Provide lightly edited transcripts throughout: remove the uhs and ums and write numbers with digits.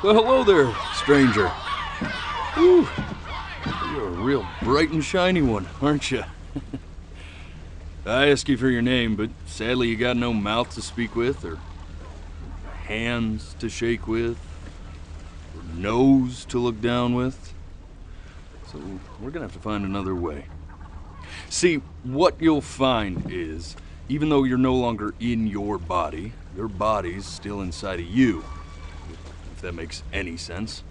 Well, hello there, stranger. Ooh, you're a real bright and shiny one, aren't you? I asked you for your name, but sadly you got no mouth to speak with, or hands to shake with, or nose to look down with. So we're gonna have to find another way. See, what you'll find is, even though you're no longer in your body's still inside of you. If that makes any sense.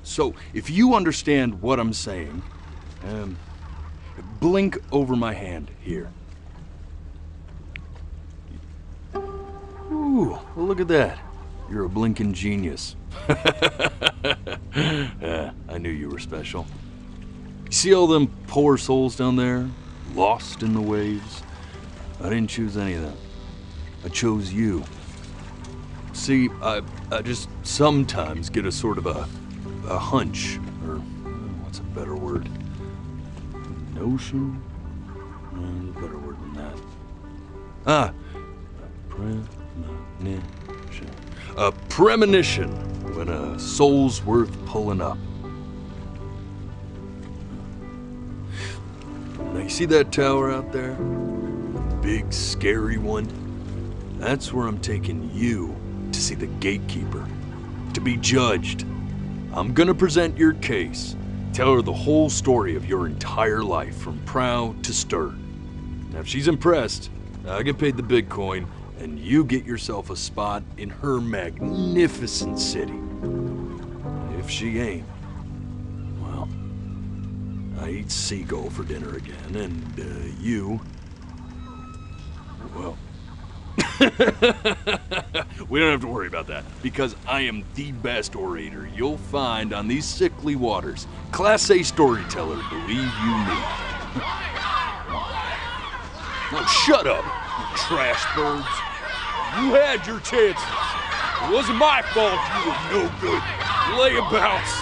So, if you understand what I'm saying, blink over my hand here. Ooh, well, look at that. You're a blinking genius. I knew you were special. You see all them poor souls down there, lost in the waves? I didn't choose any of them. I chose you. See, I just sometimes get a sort of a hunch, or what's a better word? Notion? There's a better word than that. A premonition. A premonition when a soul's worth pulling up. Now you see that tower out there? Big, scary one? That's where I'm taking you to see the gatekeeper, to be judged. I'm gonna present your case, tell her the whole story of your entire life, from prow to stern. Now if she's impressed, I get paid the big coin, and you get yourself a spot in her magnificent city. If she ain't, well, I eat seagull for dinner again, and you, well, we don't have to worry about that, because I am the best orator you'll find on these sickly waters. Class A storyteller, believe you me. Oh, shut up, you trash birds. You had your chances. It wasn't my fault you were no good. Layabouts.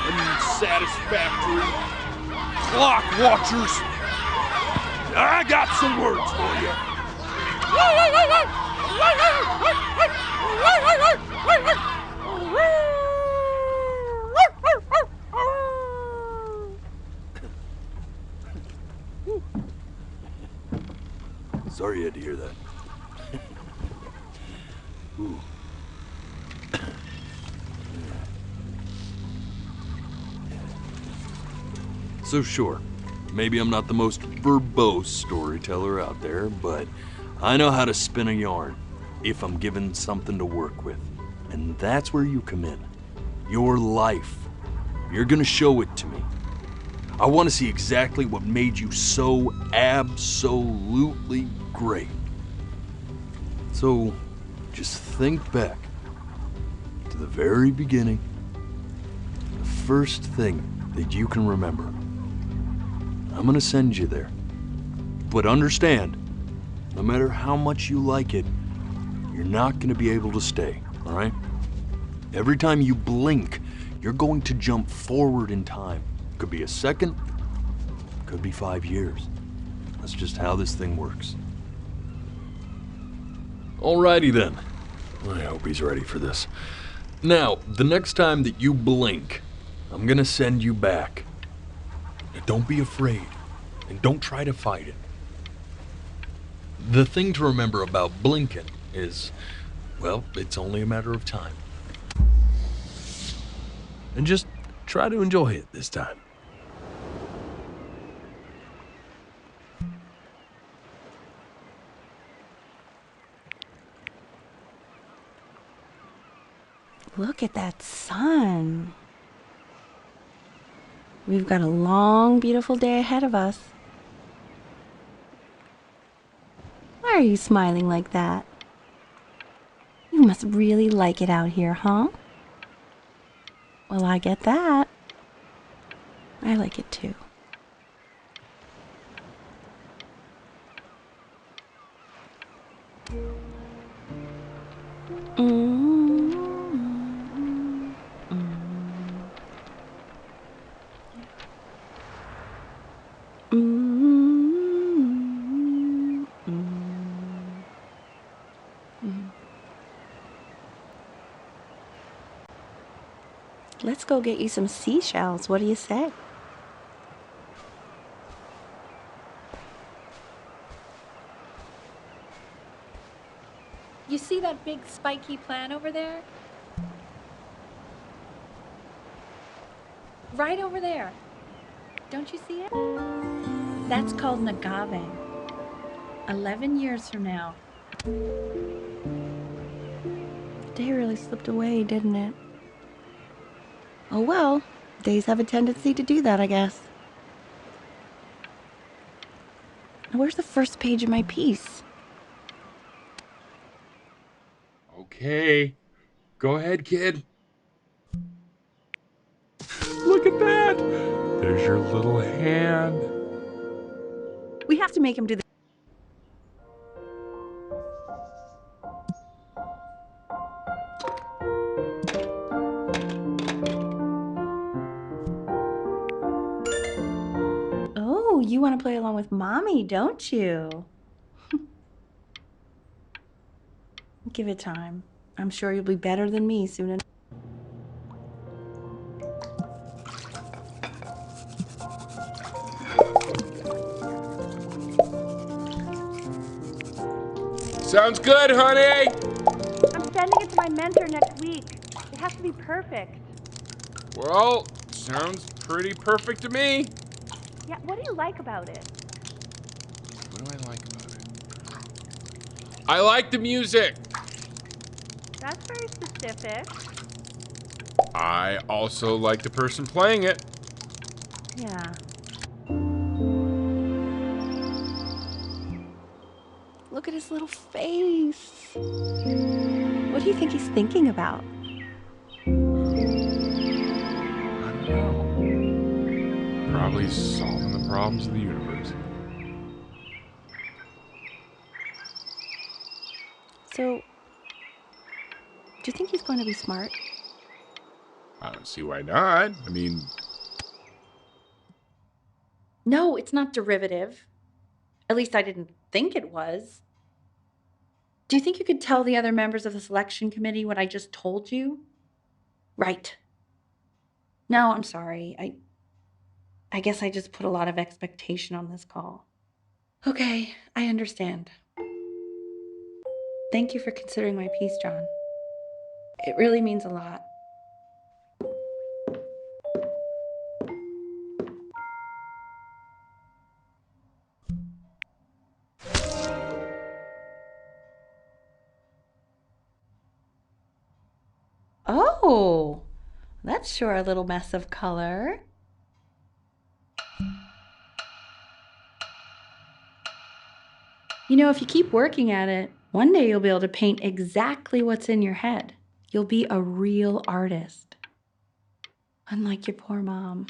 Unsatisfactory. Clock watchers. I got some words for you. Sorry you had to hear that. Ooh. So sure, maybe I'm not the most verbose storyteller out there, but I know how to spin a yarn if I'm given something to work with. And that's where you come in. Your life. You're gonna show it to me. I want to see exactly what made you so absolutely great. So, just think back to the very beginning, the first thing that you can remember. I'm gonna send you there. But understand, no matter how much you like it, you're not gonna be able to stay, all right? Every time you blink, you're going to jump forward in time. Could be a second, could be 5 years. That's just how this thing works. Alrighty then. I hope he's ready for this. Now, the next time that you blink, I'm gonna send you back. Now, don't be afraid, and don't try to fight it. The thing to remember about blinking is, well, it's only a matter of time. And just try to enjoy it this time. Look at that sun. We've got a long, beautiful day ahead of us. Why are you smiling like that? You must really like it out here, huh? Well, I get that. I like it too. let's go get you some seashells. What do you say? You see that big spiky plant over there? Right over there. Don't you see it? That's called an agave. 11 years from now. The day really slipped away, didn't it? Oh well, days have a tendency to do that, I guess. Now, where's the first page of my piece? Okay. Go ahead, kid. Look at that! There's your little hand. We have to make him do the... Oh, you want to play along with Mommy, don't you? Give it time. I'm sure you'll be better than me soon enough. Sounds good, honey! I'm sending it to my mentor next week. It has to be perfect. Well, sounds pretty perfect to me. Yeah, what do you like about it? What do I like about it? I like the music. That's very specific. I also like the person playing it. Yeah. Look at his little face. What do you think he's thinking about? I don't know. Probably solving the problems of the universe. So, do you think he's going to be smart? I don't see why not. I mean, No, it's not derivative. At least I didn't think it was. Do you think you could tell the other members of the selection committee what I just told you? Right. No, I'm sorry. I guess I just put a lot of expectation on this call. Okay, I understand. Thank you for considering my piece, John. It really means a lot. Oh, that's sure a little mess of color. You know, if you keep working at it, one day you'll be able to paint exactly what's in your head. You'll be a real artist. Unlike your poor mom.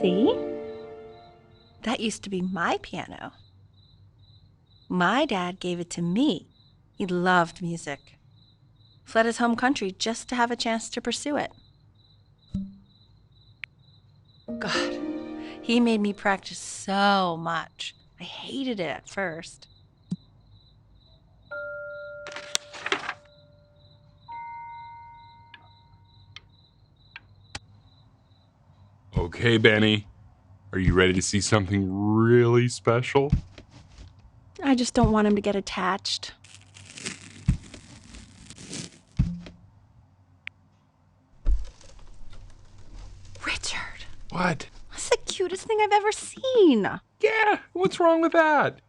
See? That used to be my piano. My dad gave it to me. He loved music. Fled his home country just to have a chance to pursue it. God, he made me practice so much. I hated it at first. okay, Benny. Are you ready to see something really special? I just don't want him to get attached. Richard, What? that's the cutest thing I've ever seen. Yeah, what's wrong with that?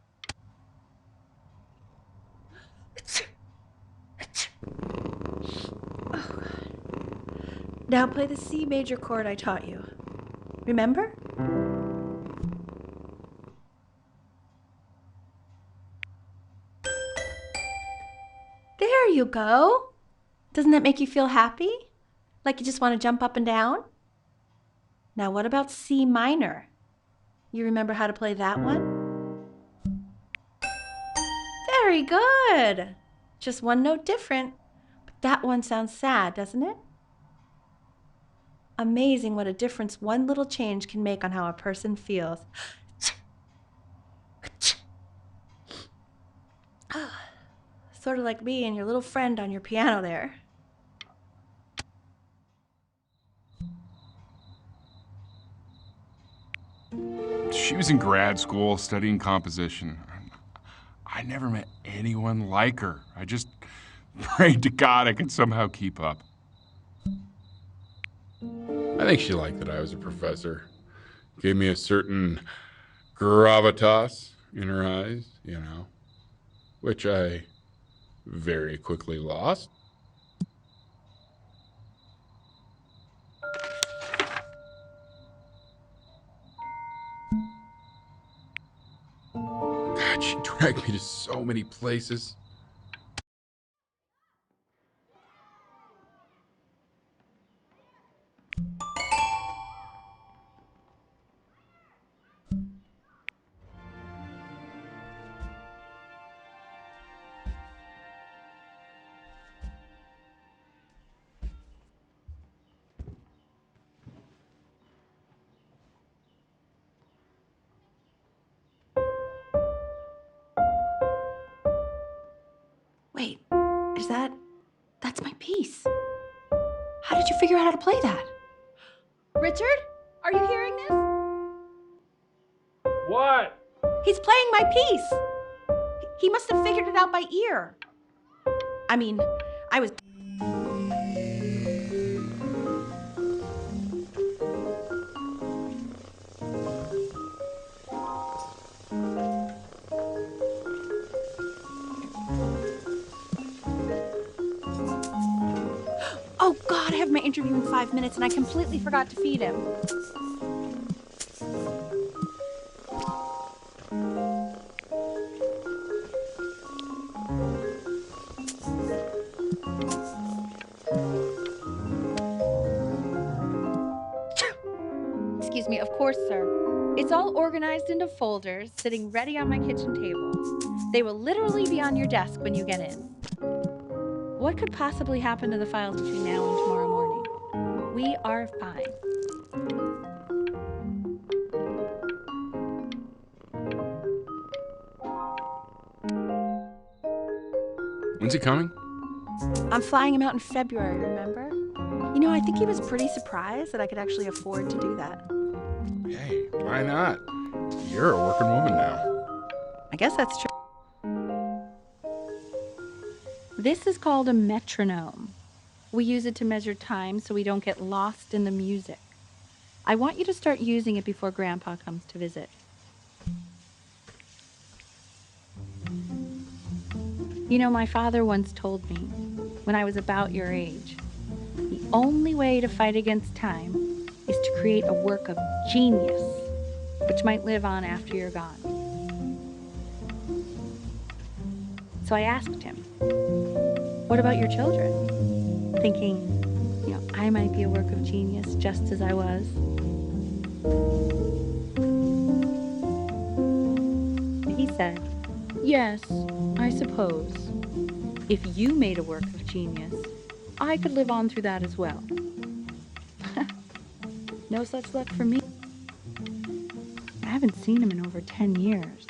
Now play the C major chord I taught you. Remember? There you go. Doesn't that make you feel happy? Like you just want to jump up and down? Now what about C minor? You remember how to play that one? Very good. Just one note different. But that one sounds sad, doesn't it? Amazing what a difference one little change can make on how a person feels. Sort of like me and your little friend on your piano there. She was in grad school studying composition. I never met anyone like her. I just prayed to God I could somehow keep up. I think she liked that I was a professor. Gave me a certain gravitas in her eyes, you know, which I very quickly lost. God, she dragged me to so many places. Wait, that's my piece. How did you figure out how to play that? Richard, are you hearing this? What? He's playing my piece. He must have figured it out by ear. I mean, I was... Oh God, I have my interview in 5 minutes and I completely forgot to feed him. Excuse me, of course, sir. It's all organized into folders, sitting ready on my kitchen table. They will literally be on your desk when you get in. What could possibly happen to the files between now and tomorrow morning? We are fine. When's he coming? I'm flying him out in February, remember? You know, I think he was pretty surprised that I could actually afford to do that. Hey, why not? You're a working woman now. I guess that's true. This is called a metronome. We use it to measure time so we don't get lost in the music. I want you to start using it before Grandpa comes to visit. You know, my father once told me, when I was about your age, the only way to fight against time is to create a work of genius, which might live on after you're gone. So I asked him, what about your children? Thinking, you know, I might be a work of genius just as I was. He said, yes, I suppose. If you made a work of genius, I could live on through that as well. No such luck for me. I haven't seen him in over 10 years.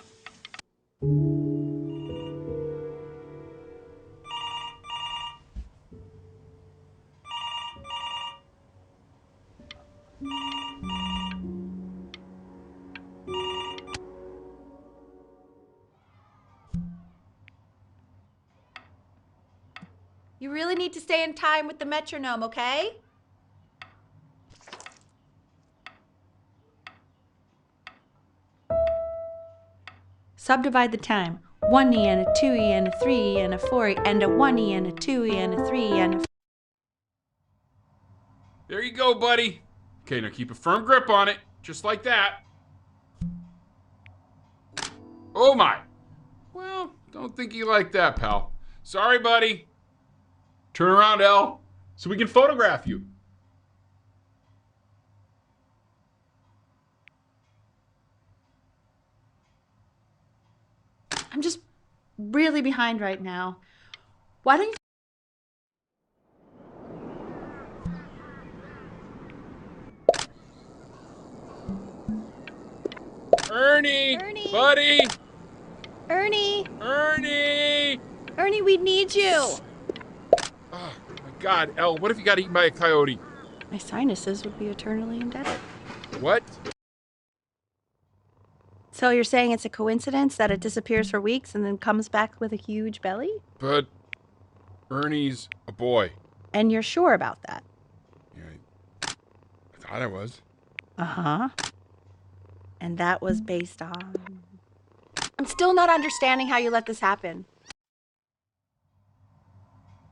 You really need to stay in time with the metronome, okay? Subdivide the time. 1E and a 2E and a 3E and a 4E and a 1E and a 2E and a 3E and a... There you go, buddy. Okay, now keep a firm grip on it, just like that. Oh my. Well, don't think you like that, pal. Sorry, buddy. Turn around, Elle, so we can photograph you. I'm just really behind right now. Why don't you... Ernie! Ernie! Buddy! Ernie! Ernie! Ernie, we need you! Oh my God, Elle, what if you got eaten by a coyote? My sinuses would be eternally indebted. What? So you're saying it's a coincidence that it disappears for weeks and then comes back with a huge belly? But Ernie's a boy. And you're sure about that? Yeah, I thought I was. Uh-huh. And that was based on... I'm still not understanding how you let this happen.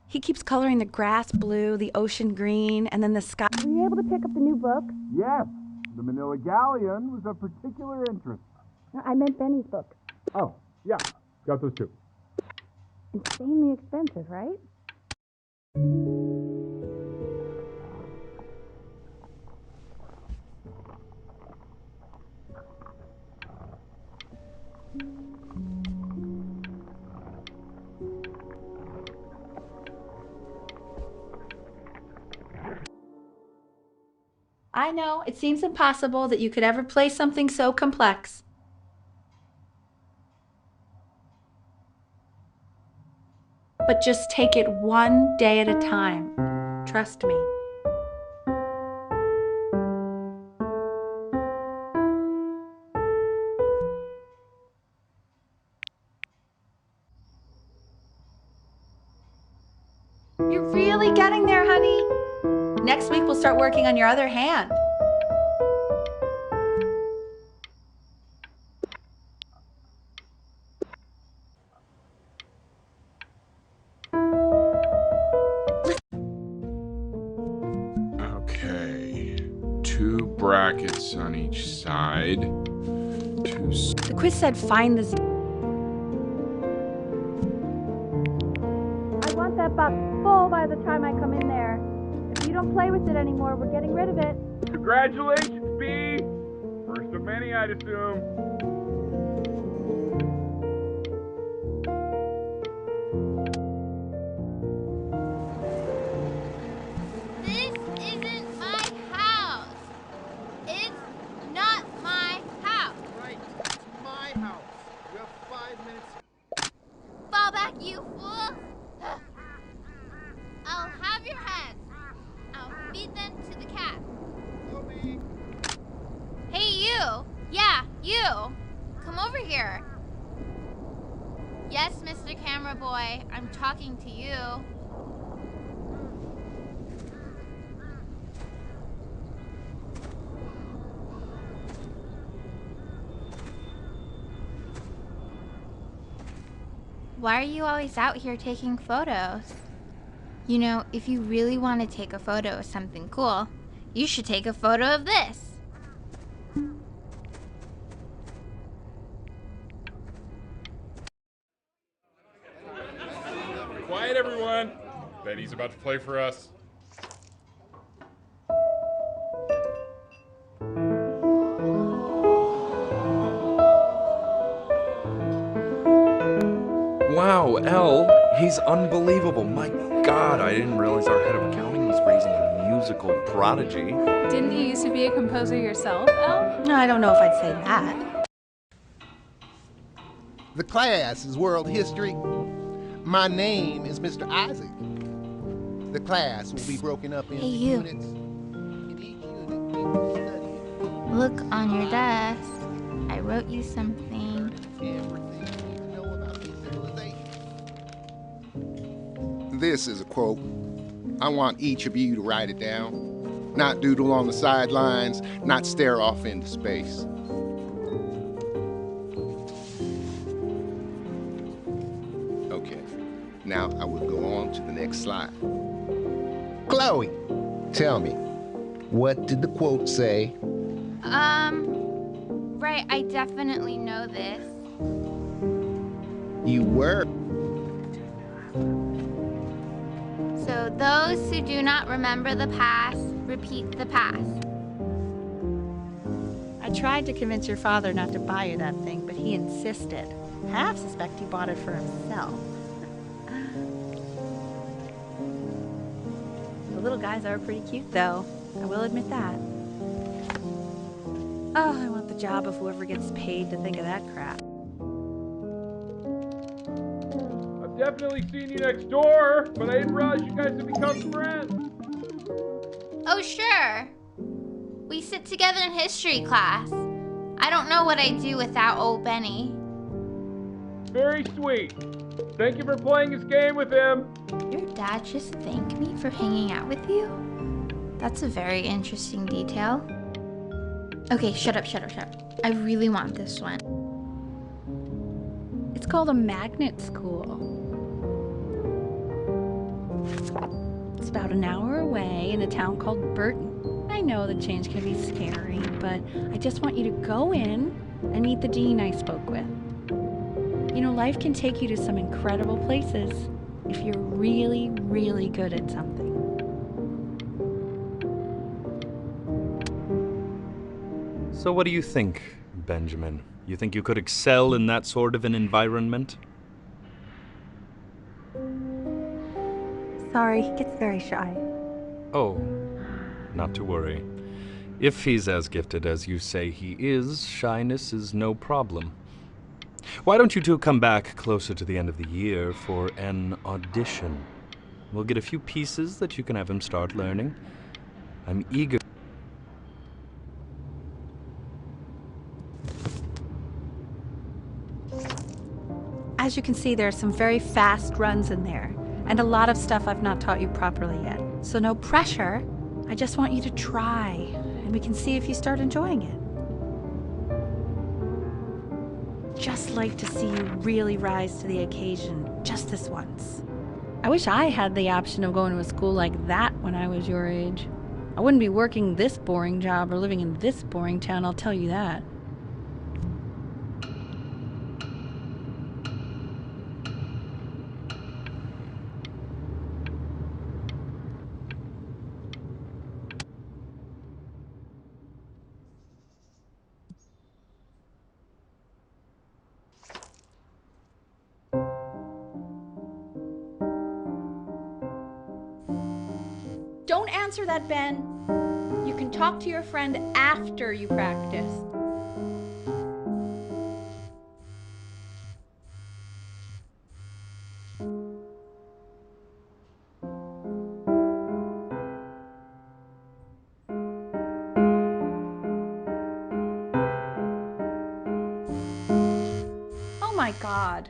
He keeps coloring the grass blue, the ocean green, and then the sky. Were you able to pick up the new book? Yes, the Manila Galleon was of particular interest. I meant Benny's book. Oh, yeah, got those two. Insanely expensive, right? I know, it seems impossible that you could ever play something so complex. But just take it one day at a time. Trust me. You're really getting there, honey. Next week, we'll start working on your other hand. Okay. 2 brackets on each side. 2. The quiz said find the... I want that box full by the time I come in there. If you don't play with it anymore, we're getting rid of it. Congratulations, B! First of many, I'd assume. This isn't my house. It's not my house. Right, it's my house. You have 5 minutes. Fall back, you fool. I'll have your hands. I'll feed them to the cat. Toby. Hey, you. Yeah, you. Come over here. Yes, Mr. Camera Boy, I'm talking to you. Why are you always out here taking photos? You know, if you really want to take a photo of something cool, you should take a photo of this. Quiet, everyone. Betty's about to play for us. Wow, Elle, he's unbelievable. My God, I didn't realize our head of accounting was raising a musical prodigy. Didn't you used to be a composer yourself, Elle? No, I don't know if I'd say that. The class is world history. My name is Mr. Isaac. The class will be broken up into Hey, you. units. In each unit, we will study Look on your desk. I wrote you something. everything you need to know about these civilizations. This is a quote. I want each of you to write it down. Not doodle on the sidelines, not stare off into space. Okay, now I will go on to the next slide. Chloe, tell me, what did the quote say? Right, I definitely know this. You were. So those who do not remember the past, repeat the past. I tried to convince your father not to buy you that thing, but he insisted. Half suspect he bought it for himself. The little guys are pretty cute, though. I will admit that. Oh, I want the job of whoever gets paid to think of that crap. I've definitely seen you next door, but I didn't realize you guys had become friends. Oh, sure. We sit together in history class. I don't know what I'd do without old Benny. Very sweet. Thank you for playing this game with him. Your dad just thanked me for hanging out with you? That's a very interesting detail. Okay, shut up. I really want this one. It's called a magnet school. It's about an hour away in a town called Burton. I know the change can be scary, but I just want you to go in and meet the dean I spoke with. You know, life can take you to some incredible places if you're really, really good at something. So what do you think, Benjamin? You think you could excel in that sort of an environment? Sorry, he gets very shy. Oh, not to worry. If he's as gifted as you say he is, shyness is no problem. Why don't you two come back closer to the end of the year for an audition? We'll get a few pieces that you can have him start learning. I'm eager. As you can see, there are some very fast runs in there, and a lot of stuff I've not taught you properly yet. So no pressure. I just want you to try, and we can see if you start enjoying it. Just like to see you really rise to the occasion, just this once. I wish I had the option of going to a school like that when I was your age. I wouldn't be working this boring job or living in this boring town, I'll tell you that. Don't answer that, Ben. You can talk to your friend after you practice. Oh my God.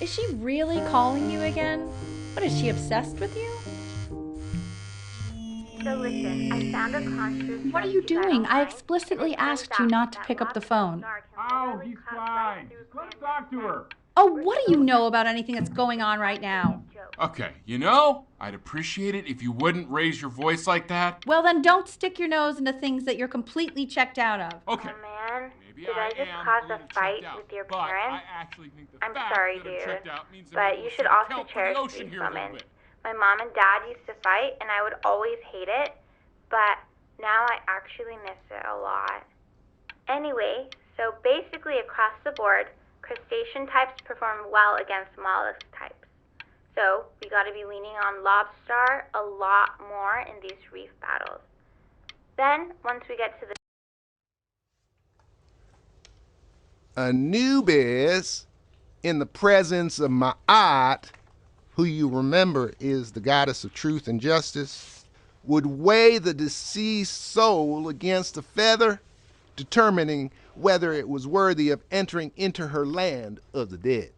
Is she really calling you again? What, is she obsessed with you? So listen, I found a construct. What are you doing? I explicitly asked you not to pick up the phone. Oh, he's fine. Just let him talk to her. Oh, what do you know about anything that's going on right now? Okay, you know, I'd appreciate it if you wouldn't raise your voice like that. Well, then don't stick your nose into things that you're completely checked out of. Okay. Oh man, Maybe did I just cause a fight with your parents? I actually think the I'm fact sorry, that I'm dude, checked out means but you should also cherish these moments. My mom and dad used to fight, and I would always hate it, but now I actually miss it a lot. Anyway, so basically across the board, crustacean types perform well against mollusk types. So we gotta be leaning on lobster a lot more in these reef battles. Then, once we get to the Anubis, in the presence of Ma'at, who you remember is the goddess of truth and justice, would weigh the deceased soul against a feather, determining whether it was worthy of entering into her land of the dead.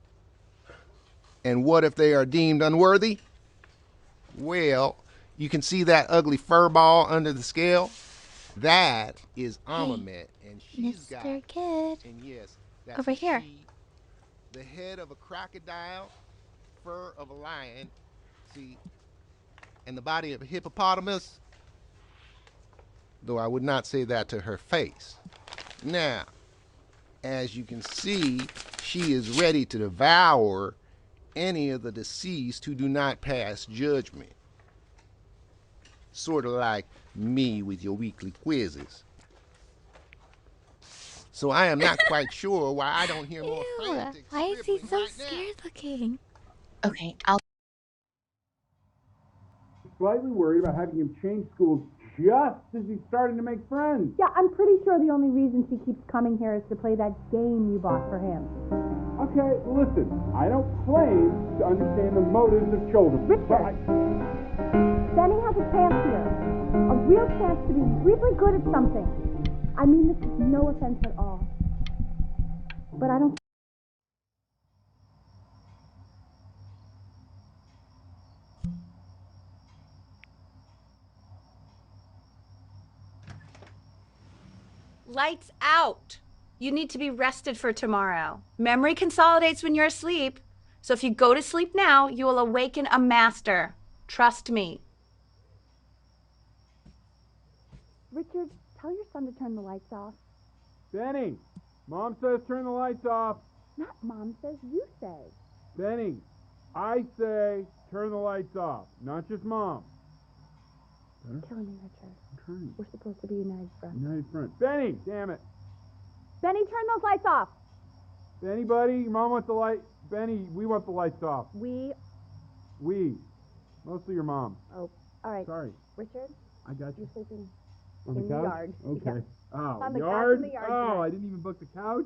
And what if they are deemed unworthy? Well, you can see that ugly fur ball under the scale? That is Amamet, and she's got, Mr. Kid. and yes, that's Over here. she, the head of a crocodile, fur of a lion, see, and the body of a hippopotamus, though I would not say that to her face. Now, as you can see, she is ready to devour any of the deceased who do not pass judgment. Sort of like me with your weekly quizzes. So I am not quite sure why I don't hear more Ew, frantic why is he scribbling so right now. scared looking? Okay, I'll... Slightly worried about having him change schools just as he's starting to make friends. Yeah, I'm pretty sure the only reason she keeps coming here is to play that game you bought for him. Okay, listen, I don't claim to understand the motives of children. Richard, Benny has a chance here. A real chance to be really good at something. I mean this with no offense at all. But I don't... Lights out. You need to be rested for tomorrow. Memory consolidates when you're asleep. So if you go to sleep now, you will awaken a master. Trust me. Richard, tell your son to turn the lights off. Benny, Mom says turn the lights off. Not Mom says, you say. Benny, I say turn the lights off, not just Mom. You're killing me, Richard. I'm trying. We're supposed to be united front. United front. Benny, damn it. Benny, turn those lights off. Benny, buddy, your Mom wants the light. Benny, we want the lights off. We. Mostly your Mom. Oh, all right. Sorry. Richard, I got you. you're sleeping On in the couch? yard. Okay. Yeah. Oh, On the couch yard? in the yard Oh, tonight. I didn't even book the couch?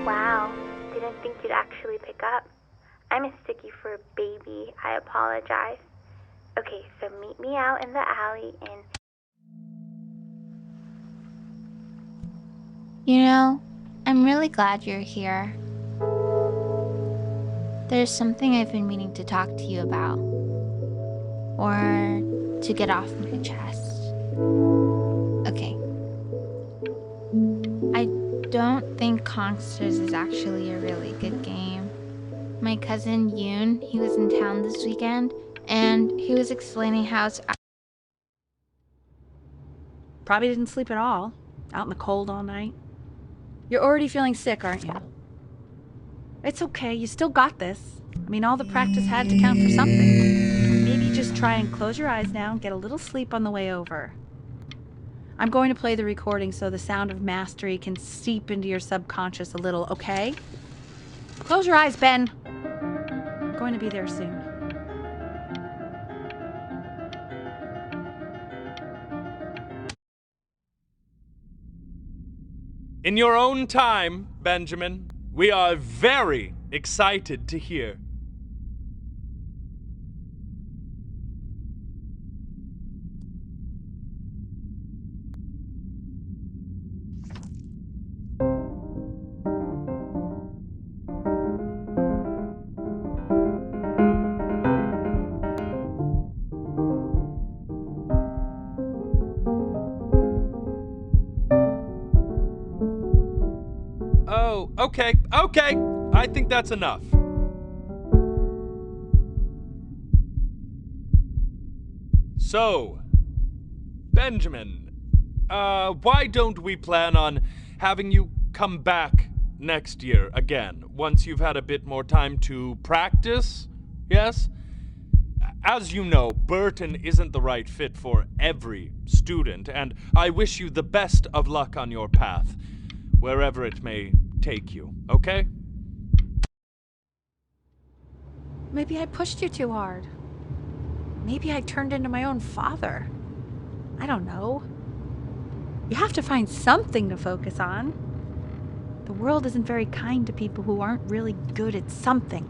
Wow, didn't think you'd actually pick up. I mistook you for a baby. I apologize. Okay, so meet me out in the alley and... You know, I'm really glad you're here. There's something I've been meaning to talk to you about. Or to get off my chest. Okay. I don't think Kongsters is actually a really good game. My cousin Yoon, he was in town this weekend, and he was explaining how it's... Probably didn't sleep at all. Out in the cold all night. You're already feeling sick, aren't you? It's okay, you still got this. I mean, all the practice had to count for something. Maybe just try and close your eyes now and get a little sleep on the way over. I'm going to play the recording so the sound of mastery can seep into your subconscious a little, okay? Close your eyes, Ben. I'm going to be there soon. In your own time, Benjamin, we are very excited to hear. Oh, okay. I think that's enough. So, Benjamin, why don't we plan on having you come back next year again, once you've had a bit more time to practice? Yes? As you know, Burton isn't the right fit for every student, and I wish you the best of luck on your path, wherever it may take you, okay? Maybe I pushed you too hard. Maybe I turned into my own father. I don't know. You have to find something to focus on. The world isn't very kind to people who aren't really good at something.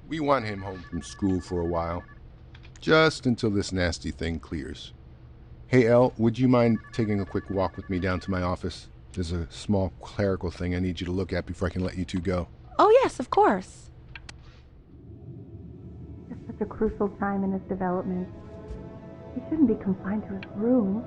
We want him home from school for a while. Just until this nasty thing clears. Hey, Elle, would you mind taking a quick walk with me down to my office? There's a small clerical thing I need you to look at before I can let you two go. Oh, yes, of course. It's such a crucial time in his development. He shouldn't be confined to his room.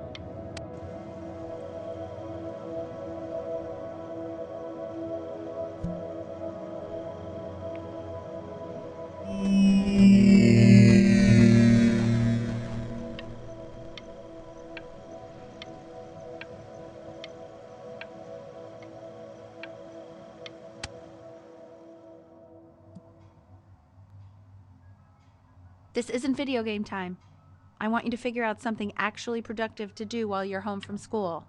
This isn't video game time. I want you to figure out something actually productive to do while you're home from school.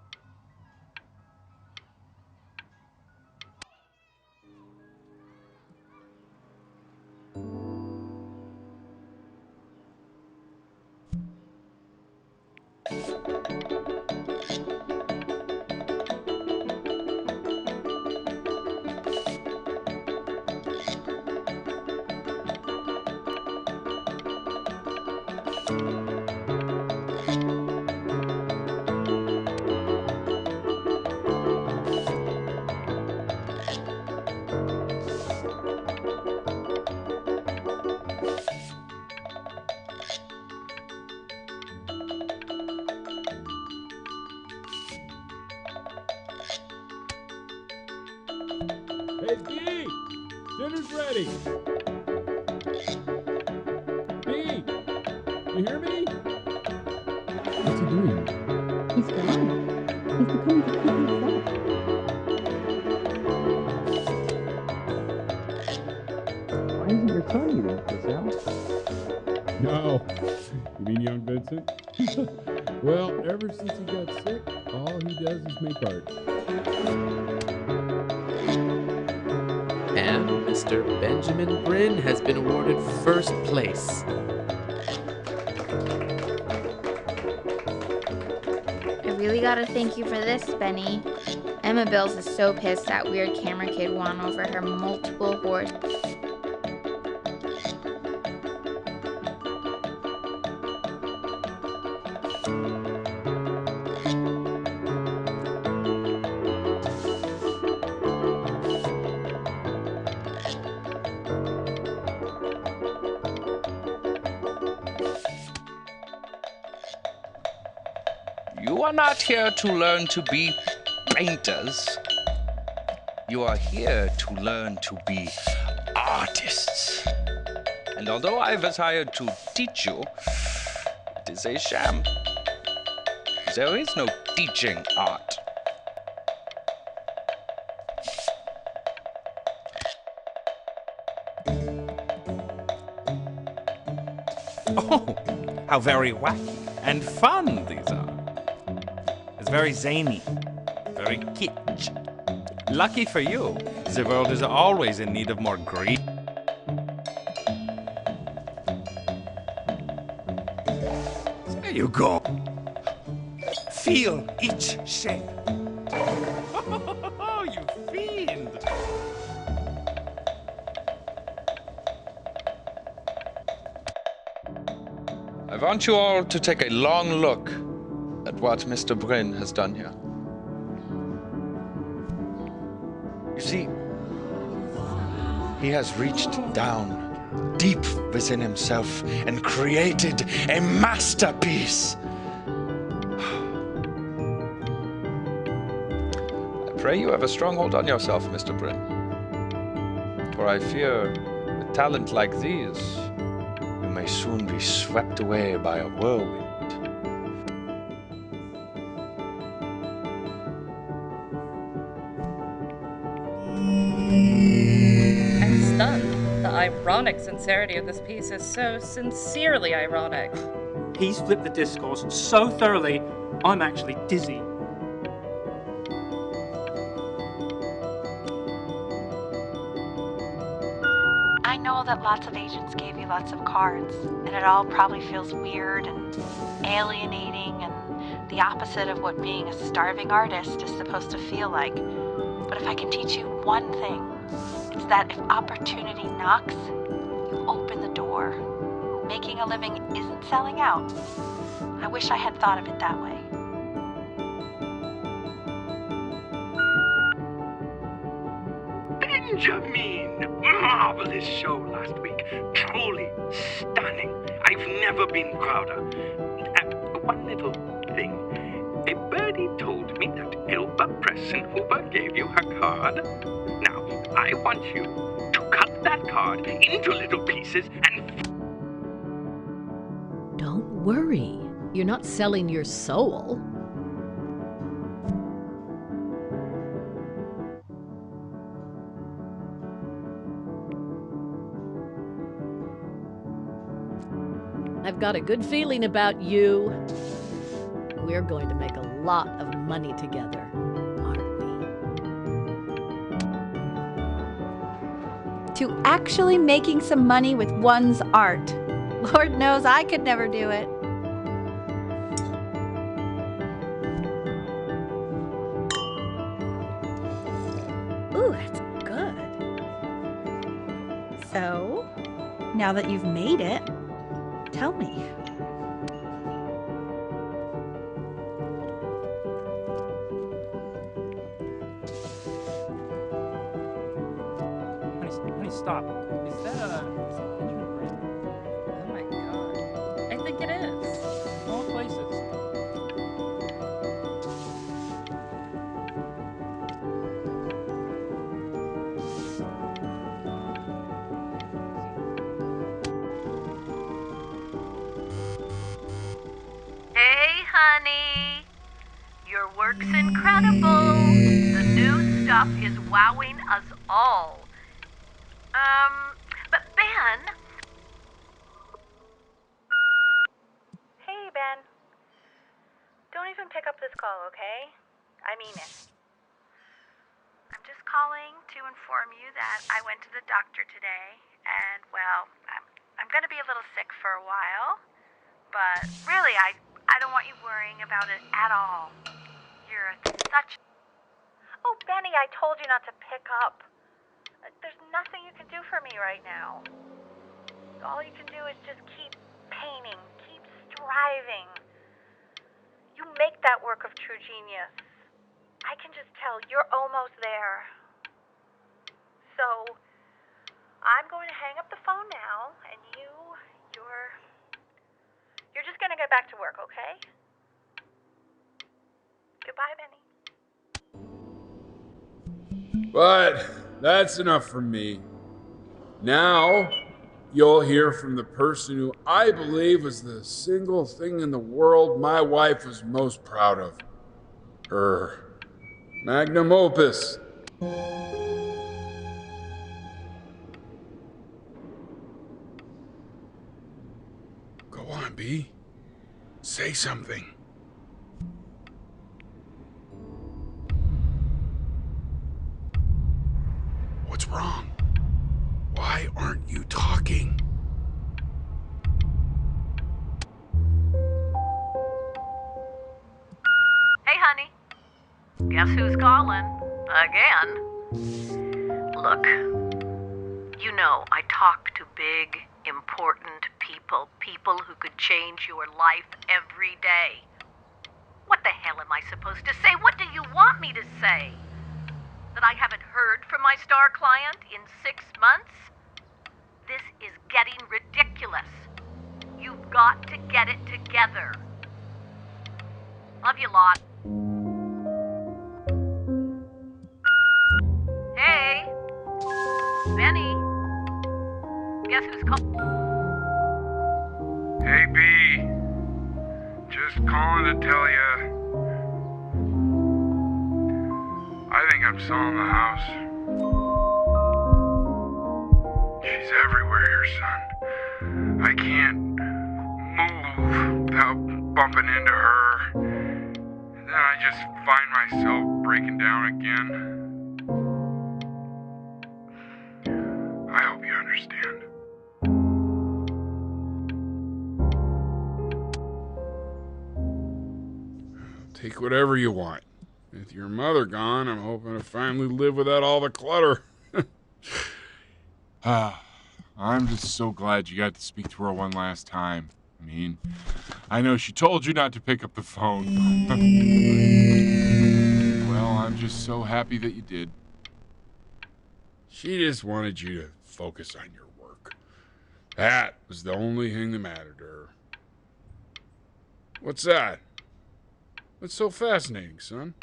Hey, Dee! Dinner's ready! Dee! You hear me? What's he doing? He's gone. He's becoming completely upset. Why isn't your son eating this, Al? No. You mean young Vincent? Well, ever since he got sick, all he does is make art. And Mr. Benjamin Bryn has been awarded first place. I really gotta thank you for this, Benny. Emma Bills is so pissed that weird camera kid won over her multiple horse. You are not here to learn to be painters. You are here to learn to be artists. And although I was hired to teach you, it is a sham. There is no teaching art. Oh, how very wacky and fun these are. It's very zany, very kitsch. Lucky for you, the world is always in need of more greed. There you go. Feel each shape. Oh, you fiend! I want you all to take a long look at what Mr. Bryn has done here. You see, he has reached down deep within himself and created a masterpiece. I pray you have a strong hold on yourself, Mr. Bryn. For I fear a talent like these, you may soon be swept away by a whirlwind. I'm stunned. The ironic sincerity of this piece is so sincerely ironic. He's flipped the discourse so thoroughly, I'm actually dizzy. I know that lots of agents gave you lots of cards, and it all probably feels weird and alienating and the opposite of what being a starving artist is supposed to feel like. But if I can teach you one thing, it's that if opportunity knocks, you open the door. Making a living isn't selling out. I wish I had thought of it that way. Benjamin! Marvelous show last week. Truly stunning. I've never been prouder. One little thing. A birdie told me that Elba Preston Hoover gave you her card. Now, I want you to cut that card into little pieces and... Don't worry. You're not selling your soul. I've got a good feeling about you. We're going to make a lot of money together, aren't we? To actually making some money with one's art. Lord knows I could never do it. Ooh, that's good. So, now that you've made it, tell me. Honey, stop. Is that Benjamin Brinn? Oh my god. I think it is. All places. Hey, honey. Your work's incredible. The new stuff is wowing us all. But Ben... Hey, Ben. Don't even pick up this call, okay? I mean it. I'm just calling to inform you that I went to the doctor today, and, well, I'm gonna be a little sick for a while. But really, I don't want you worrying about it at all. You're such... Oh, Benny, I told you not to pick up. There's nothing you can do for me right now. All you can do is just keep painting, keep striving. You make that work of true genius. I can just tell you're almost there. So, I'm going to hang up the phone now, and you're just gonna get back to work, okay? Goodbye, Benny. But that's enough from me. Now, you'll hear from the person who I believe was the single thing in the world my wife was most proud of. Her magnum opus. Go on, B. Say something. What's wrong? Why aren't you talking? Hey, honey. Guess who's calling? Again. Look, you know I talk to big, important people who could change your life every day. What the hell am I supposed to say? What do you want me to say? That I haven't heard from my star client in 6 months? This is getting ridiculous. You've got to get it together. Love you lot. Hey, Benny. Guess who's calling? Hey, B. Just calling to tell you. I think I'm selling the house. She's everywhere here, son. I can't move without bumping into her. And then I just find myself breaking down again. I hope you understand. Take whatever you want. With your mother gone, I'm hoping to finally live without all the clutter. I'm just so glad you got to speak to her one last time. I mean, I know she told you not to pick up the phone. Well, I'm just so happy that you did. She just wanted you to focus on your work. That was the only thing that mattered to her. What's that? What's so fascinating, son?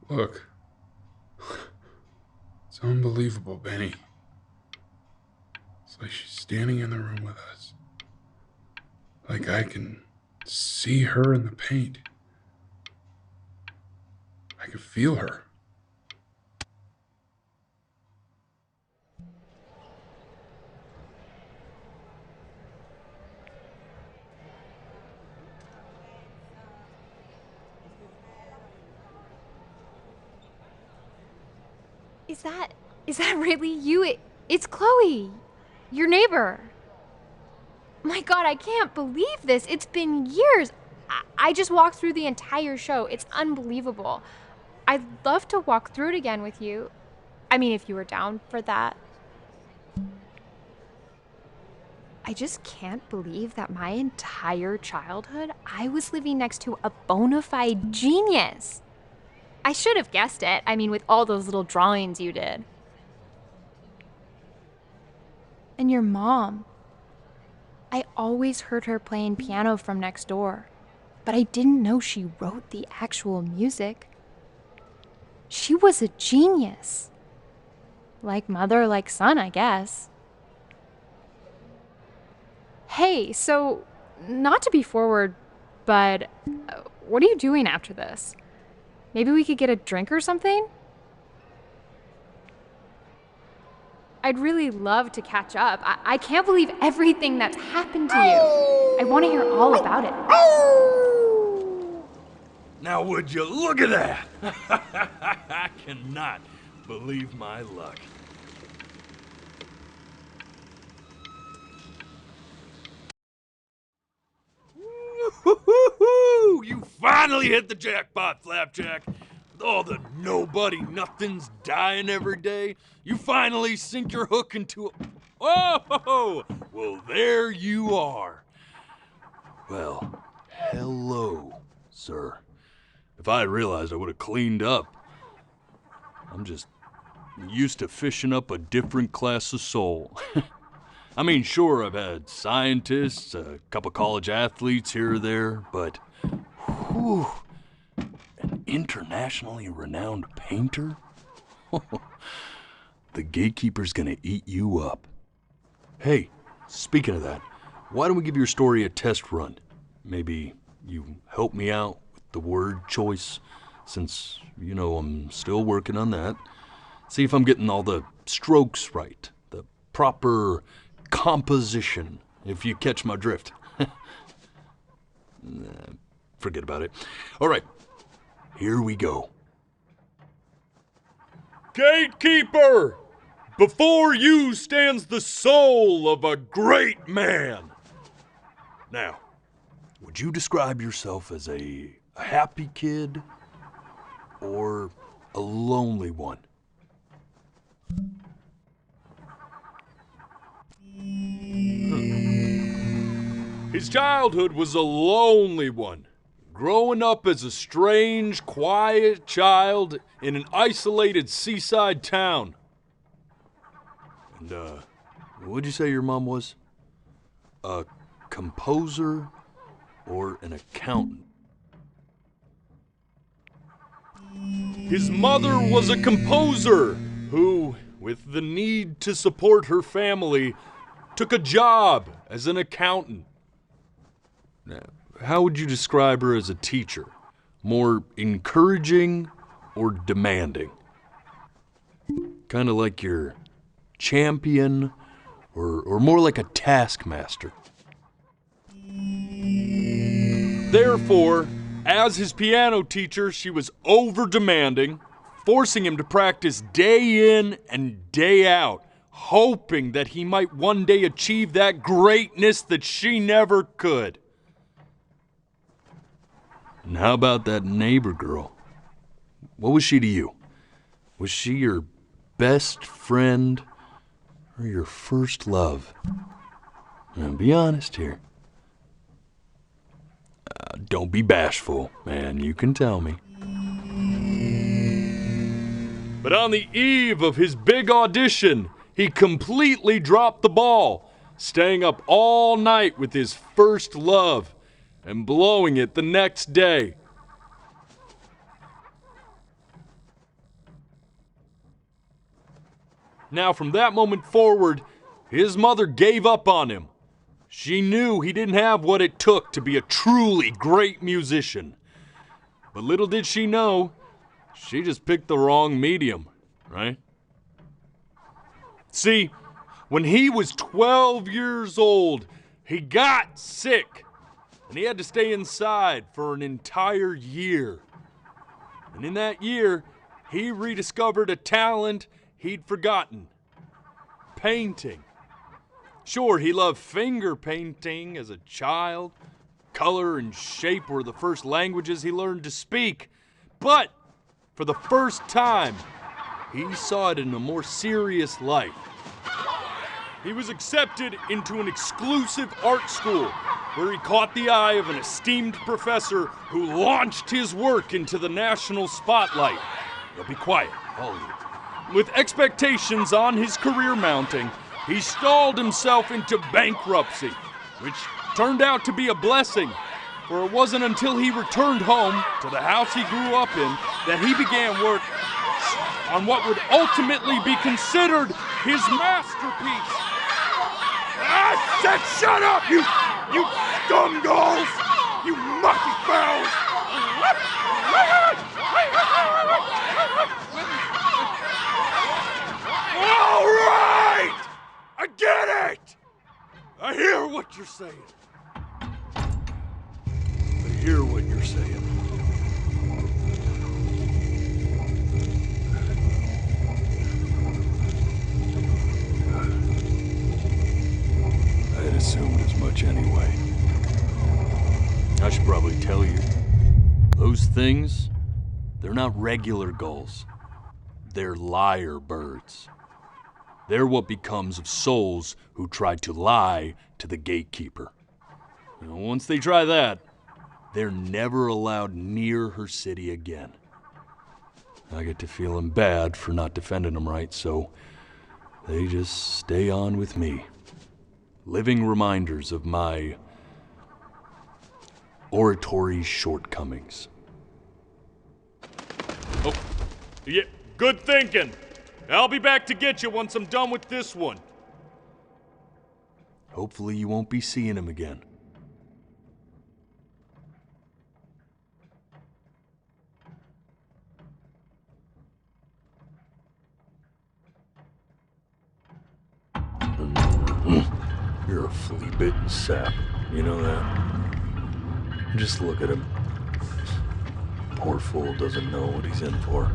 Look. It's unbelievable, Benny. It's like she's standing in the room with us. Like I can see her in the paint. I can feel her. Is that really you? It's Chloe, your neighbor. My God, I can't believe this. It's been years. I just walked through the entire show. It's unbelievable. I'd love to walk through it again with you. I mean, if you were down for that. I just can't believe that my entire childhood, I was living next to a bona fide genius. I should have guessed it. I mean, with all those little drawings you did. And your mom. I always heard her playing piano from next door, but I didn't know she wrote the actual music. She was a genius. Like mother, like son, I guess. Hey, so, not to be forward, but what are you doing after this? Maybe we could get a drink or something? I'd really love to catch up. I can't believe everything that's happened to you. I want to hear all about it. Now would you look at that? I cannot believe my luck. Woo-hoo-hoo! You finally hit the jackpot, Flapjack. With all the nobody nothings dying every day, you finally sink your hook into a... Oh! Well, there you are. Well, hello, sir. If I had realized, I would have cleaned up. I'm just used to fishing up a different class of soul. I mean, sure, I've had scientists, a couple college athletes here or there, but whew, an internationally renowned painter? The gatekeeper's gonna eat you up. Hey, speaking of that, why don't we give your story a test run? Maybe you help me out with the word choice, since, you know, I'm still working on that. See if I'm getting all the strokes right, the proper composition, if you catch my drift. Forget about it. All right, here we go. Gatekeeper! Before you stands the soul of a great man. Now, would you describe yourself as a happy kid or a lonely one? His childhood was a lonely one, growing up as a strange, quiet child in an isolated seaside town. And, what'd you say your mom was? A composer or an accountant? His mother was a composer who, with the need to support her family, took a job as an accountant. Now, how would you describe her as a teacher? More encouraging or demanding? Kind of like your champion or more like a taskmaster? Therefore, as his piano teacher, she was over-demanding, forcing him to practice day in and day out, hoping that he might one day achieve that greatness that she never could. And how about that neighbor girl? What was she to you? Was she your best friend or your first love? Now, be honest here. Don't be bashful, man. You can tell me. But on the eve of his big audition, he completely dropped the ball, staying up all night with his first love and blowing it the next day. Now, from that moment forward, his mother gave up on him. She knew he didn't have what it took to be a truly great musician. But little did she know, she just picked the wrong medium, right? See, when he was 12 years old, he got sick, and he had to stay inside for an entire year. And in that year, he rediscovered a talent he'd forgotten: painting. Sure, he loved finger painting as a child. Color and shape were the first languages he learned to speak. But for the first time, he saw it in a more serious light. He was accepted into an exclusive art school where he caught the eye of an esteemed professor who launched his work into the national spotlight. Now be quiet, all of you. With expectations on his career mounting, he stalled himself into bankruptcy, which turned out to be a blessing, for it wasn't until he returned home to the house he grew up in that he began work on what would ultimately be considered his masterpiece. I said shut up, you scumballs! You mucky fowls! All right! I get it! I hear what you're saying. I hear what you're saying. I had assumed as much anyway. I should probably tell you, those things, they're not regular gulls. They're lyre birds. They're what becomes of souls who tried to lie to the gatekeeper. You know, once they try that, they're never allowed near her city again. I get to feeling bad for not defending them right, so they just stay on with me. Living reminders of my oratory shortcomings. Oh, yeah, good thinking. I'll be back to get you once I'm done with this one. Hopefully you won't be seeing him again. You're a flea-bitten sap. You know that? Just look at him. Poor fool doesn't know what he's in for.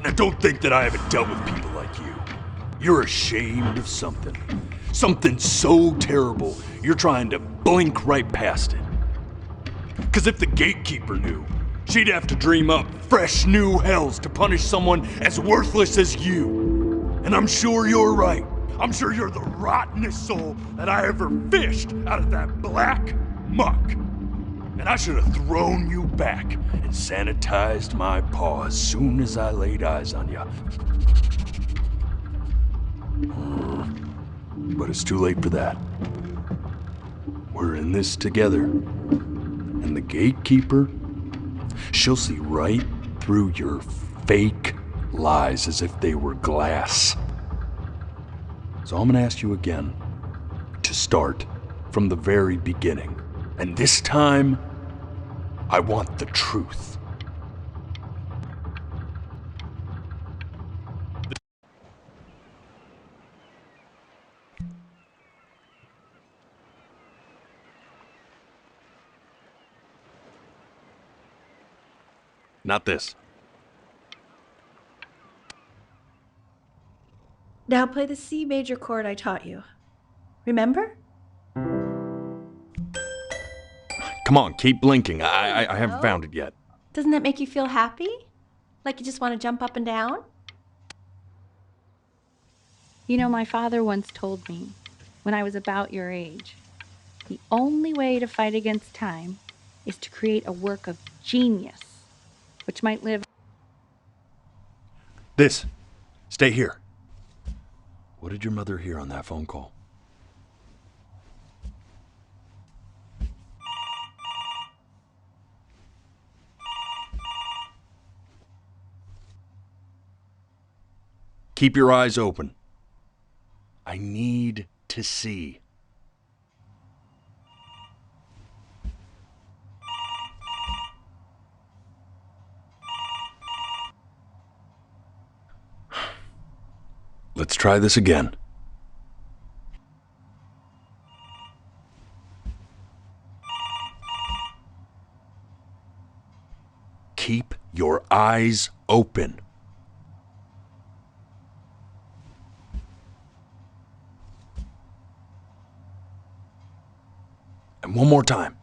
Now don't think that I haven't dealt with people like you. You're ashamed of something. Something so terrible, you're trying to blink right past it. Because if the gatekeeper knew, she'd have to dream up fresh new hells to punish someone as worthless as you. And I'm sure you're right. I'm sure you're the rottenest soul that I ever fished out of that black muck. And I should have thrown you back and sanitized my paw as soon as I laid eyes on you. But it's too late for that. We're in this together. And the gatekeeper, she'll see right through your fake lies as if they were glass. So I'm gonna ask you again to start from the very beginning. And this time, I want the truth. Not this. Now play the C major chord I taught you. Remember? Come on, keep blinking. I haven't found it yet. Doesn't that make you feel happy? Like you just want to jump up and down? You know, my father once told me, when I was about your age, the only way to fight against time is to create a work of genius, which might live... This. Stay here. What did your mother hear on that phone call? Keep your eyes open. I need to see. Let's try this again. Keep your eyes open. And one more time.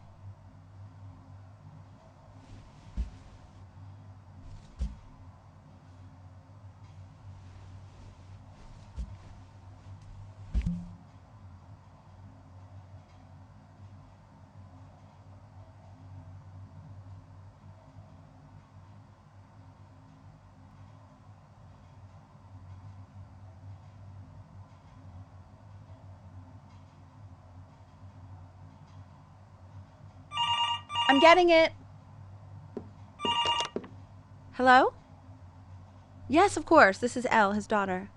I'm getting it. Hello? Yes, of course. This is Elle, his daughter.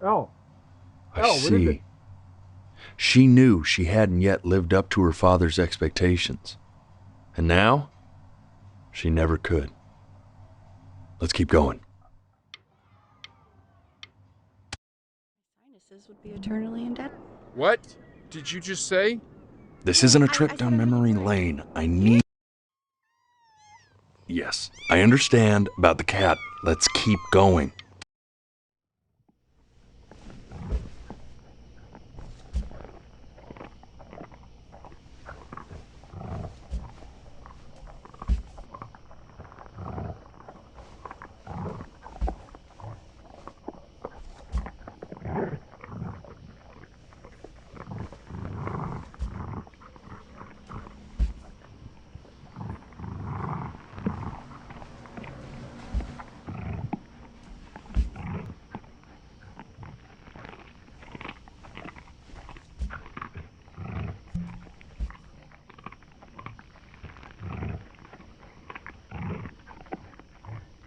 Oh. I see. She knew she hadn't yet lived up to her father's expectations. And now, she never could. Let's keep going. Sinuses would be eternally indebted. What did you just say? This isn't a trip down memory lane. I need... Yes, I understand about the cat. Let's keep going.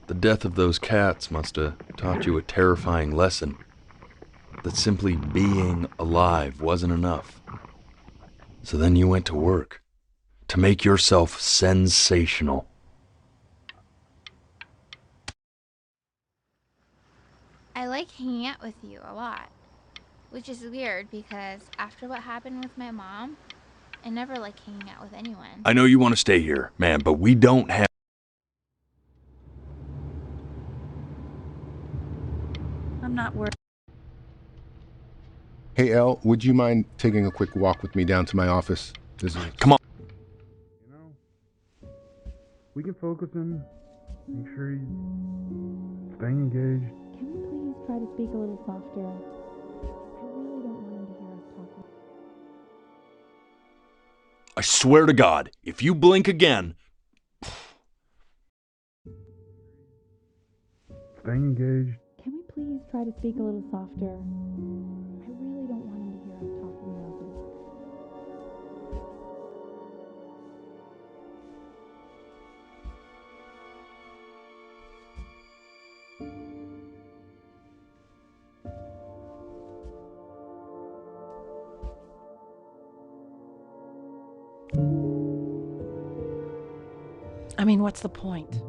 The death of those cats must have taught you a terrifying lesson. That simply being alive wasn't enough. So then you went to work. To make yourself sensational. I like hanging out with you a lot. Which is weird because after what happened with my mom, I never like hanging out with anyone. I know you want to stay here, man, but we don't have... I'm not worried. Hey, Elle, would you mind taking a quick walk with me down to my office? Come on. You know, we can focus and make sure he's staying engaged. Can we please try to speak a little softer? I really don't want him to hear us talking. I swear to God, if you blink again... Staying engaged. Can we please try to speak a little softer? I really don't want him to hear us talking about this. I mean, what's the point?